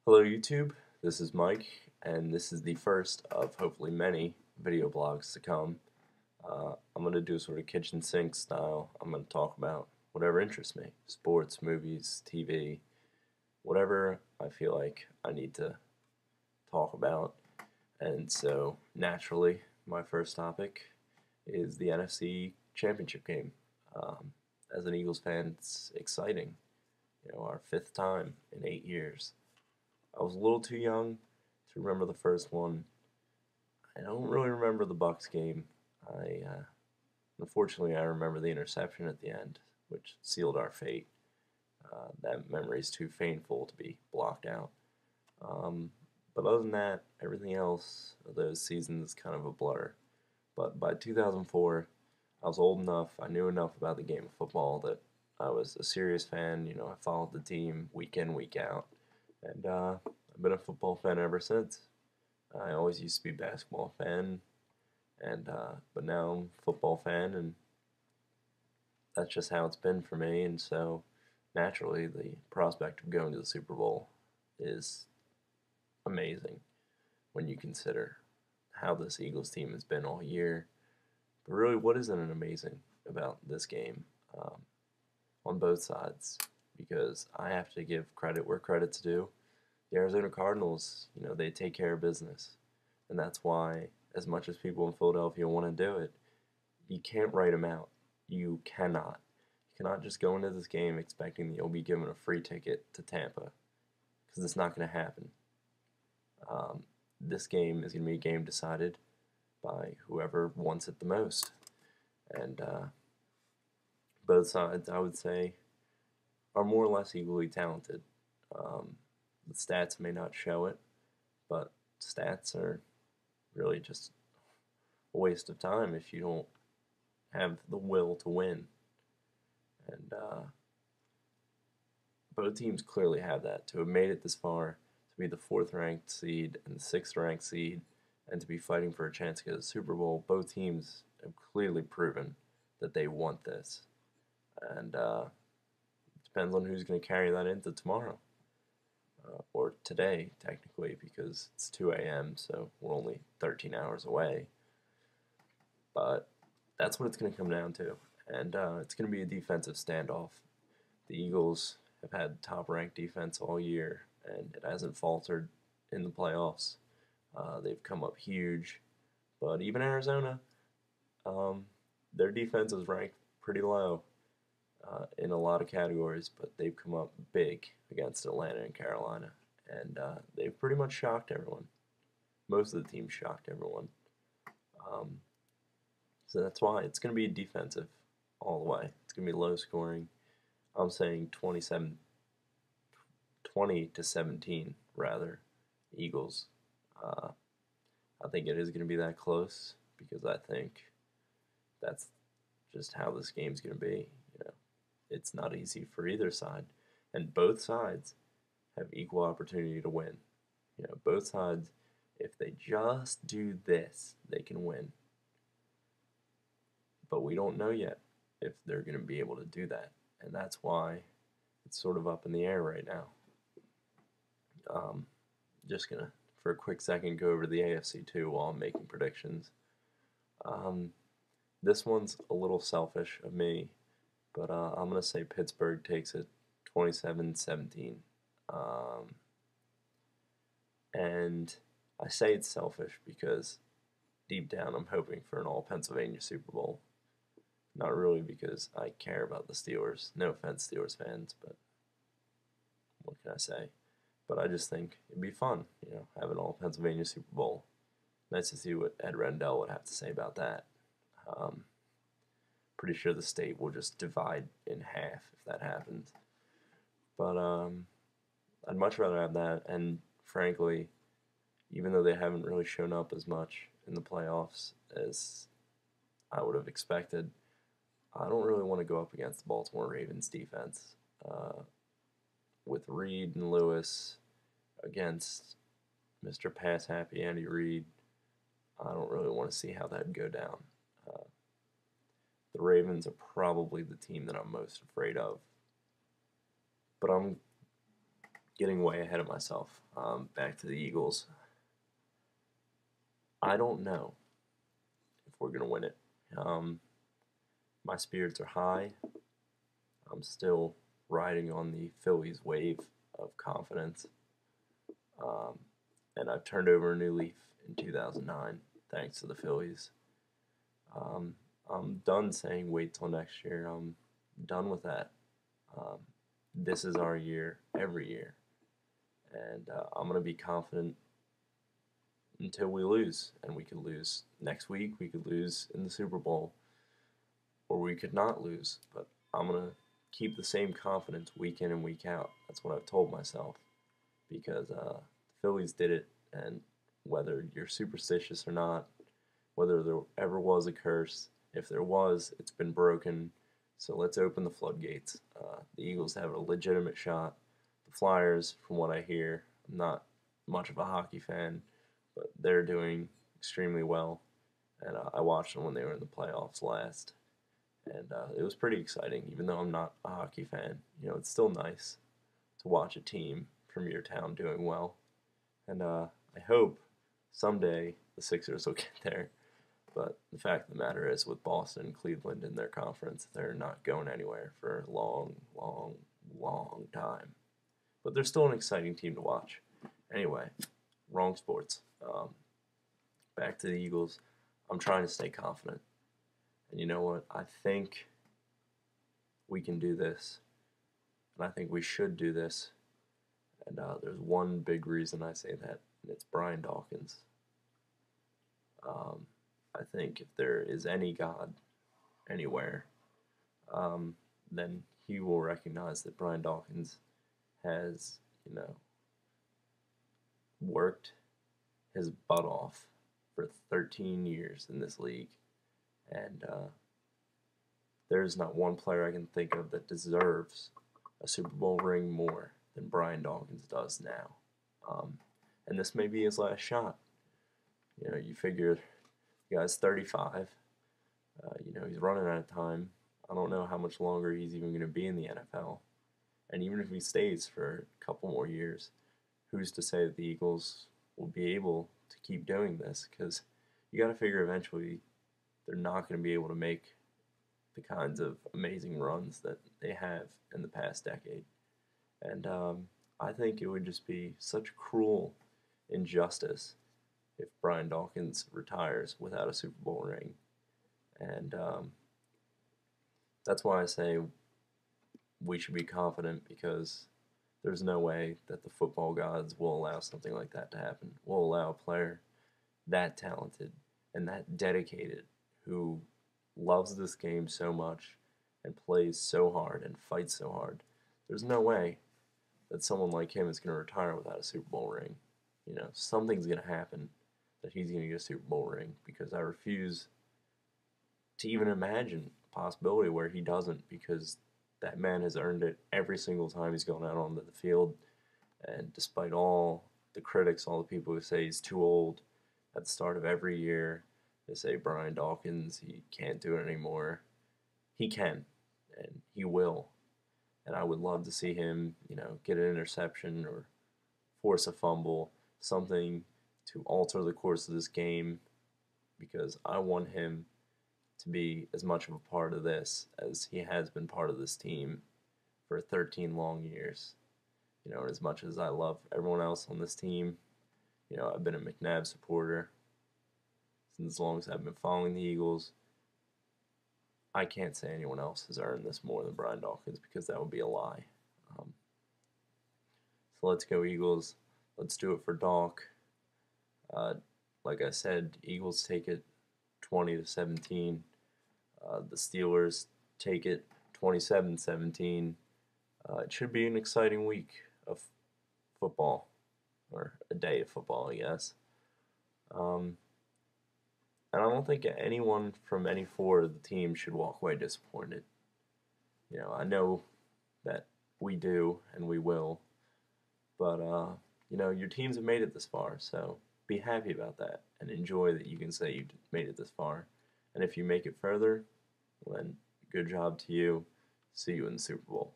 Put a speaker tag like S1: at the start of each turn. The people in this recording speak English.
S1: Hello YouTube, this is Mike, and this is the first of hopefully many video blogs to come. I'm going to do sort of kitchen sink style. I'm going to talk about whatever interests me, sports, movies, TV, whatever I feel like I need to talk about. And so, naturally, my first topic is the NFC Championship Game. As an Eagles fan, it's exciting. Our fifth time in 8 years. I was a little too young to remember the first one. I don't really remember the Bucks game. Unfortunately, I remember the interception at the end, which sealed our fate. That memory is too painful to be blocked out. But other than that, everything else of those seasons is kind of a blur. But by 2004, I was old enough, I knew enough about the game of football that I was a serious fan. I followed the team week in, week out. And I've been a football fan ever since. I always used to be a basketball fan, but now I'm a football fan, and that's just how it's been for me. And so, naturally, the prospect of going to the Super Bowl is amazing when you consider how this Eagles team has been all year. But really, what isn't amazing about this game on both sides? Because I have to give credit where credit's due. The Arizona Cardinals, they take care of business. And that's why, as much as people in Philadelphia want to do it, you can't write them out. You cannot. You cannot just go into this game expecting that you'll be given a free ticket to Tampa, because it's not going to happen. This game is going to be a game decided by whoever wants it the most. And both sides, I would say, are more or less equally talented. The stats may not show it, but stats are really just a waste of time if you don't have the will to win. And both teams clearly have that. To have made it this far, to be the fourth-ranked seed and the sixth-ranked seed, and to be fighting for a chance to get to the Super Bowl, both teams have clearly proven that they want this. And depends on who's going to carry that into tomorrow. Or today, technically, because it's 2 a.m., so we're only 13 hours away. But that's what it's going to come down to. And it's going to be a defensive standoff. The Eagles have had top-ranked defense all year, and it hasn't faltered in the playoffs. They've come up huge. But even Arizona, their defense is ranked pretty low in a lot of categories, but they've come up big against Atlanta and Carolina, and they've pretty much shocked everyone. Most of the teams shocked everyone. So that's why it's going to be defensive all the way. It's going to be low scoring. I'm saying 20 to 17, rather, Eagles. I think it is going to be that close, because I think that's just how this game's going to be. It's not easy for either side, and both sides have equal opportunity to win. Both sides, if they just do this, they can win. But we don't know yet if they're going to be able to do that, and that's why it's sort of up in the air right now. Just going to, for a quick second, go over the AFC too while I'm making predictions. This one's a little selfish of me, but I'm going to say Pittsburgh takes it 27-17. And I say it's selfish because deep down I'm hoping for an all-Pennsylvania Super Bowl. Not really because I care about the Steelers. No offense, Steelers fans, but what can I say? But I just think it'd be fun, have an all-Pennsylvania Super Bowl. Nice to see what Ed Rendell would have to say about that. Pretty sure the state will just divide in half if that happens. But I'd much rather have that, and frankly, even though they haven't really shown up as much in the playoffs as I would have expected, I don't really want to go up against the Baltimore Ravens defense. With Reed and Lewis against Mr. Pass Happy Andy Reid, I don't really want to see how that'd go down. The Ravens are probably the team that I'm most afraid of. But I'm getting way ahead of myself. Back to the Eagles. I don't know if we're going to win it. Um, my spirits are high. I'm still riding on the Phillies wave of confidence. Um, and I've turned over a new leaf in 2009 thanks to the Phillies. Um, I'm done saying wait till next year. I'm done with that. Um, this is our year every year. And I'm going to be confident until we lose. And we could lose next week. We could lose in the Super Bowl. Or we could not lose. But I'm going to keep the same confidence week in and week out. That's what I've told myself. Because the Phillies did it. And whether you're superstitious or not, whether there ever was a curse, if there was, it's been broken. So let's open the floodgates. The Eagles have a legitimate shot. The Flyers, from what I hear, I'm not much of a hockey fan, but they're doing extremely well. And I watched them when they were in the playoffs last. And it was pretty exciting, even though I'm not a hockey fan. You know, it's still nice to watch a team from your town doing well. And I hope someday the Sixers will get there. But the fact of the matter is, with Boston and Cleveland in their conference, they're not going anywhere for a long, long, long time. But they're still an exciting team to watch. Anyway, wrong sports. Back to the Eagles. I'm trying to stay confident. And you know what? I think we can do this. And I think we should do this. And there's one big reason I say that, and it's Brian Dawkins. I think if there is any God anywhere, then he will recognize that Brian Dawkins has, worked his butt off for 13 years in this league. And there's not one player I can think of that deserves a Super Bowl ring more than Brian Dawkins does now. And this may be his last shot. You figure the guy's 35. He's running out of time. I don't know how much longer he's even going to be in the NFL. And even if he stays for a couple more years, who's to say that the Eagles will be able to keep doing this? Because you got to figure eventually they're not going to be able to make the kinds of amazing runs that they have in the past decade. And I think it would just be such cruel injustice if Brian Dawkins retires without a Super Bowl ring. And that's why I say we should be confident, because there's no way that the football gods will allow something like that to happen. Will allow a player that talented and that dedicated, who loves this game so much and plays so hard and fights so hard. There's no way that someone like him is going to retire without a Super Bowl ring. Something's going to happen that he's going to get a Super Bowl ring, because I refuse to even imagine a possibility where he doesn't, because that man has earned it every single time he's gone out onto the field. And despite all the critics, all the people who say he's too old at the start of every year, they say Brian Dawkins, he can't do it anymore. He can, and he will. And I would love to see him, get an interception or force a fumble, something to alter the course of this game, because I want him to be as much of a part of this as he has been part of this team for 13 long years. As much as I love everyone else on this team, I've been a McNabb supporter since as long as I've been following the Eagles. I can't say anyone else has earned this more than Brian Dawkins, because that would be a lie. So let's go Eagles. Let's do it for Doc. Like I said, Eagles take it 20-17. The Steelers take it 27-17. It should be an exciting week of football, or a day of football, I guess. And I don't think anyone from any four of the teams should walk away disappointed. I know that we do and we will, but your teams have made it this far, so be happy about that and enjoy that you can say you made it this far. And if you make it further, then good job to you. See you in the Super Bowl.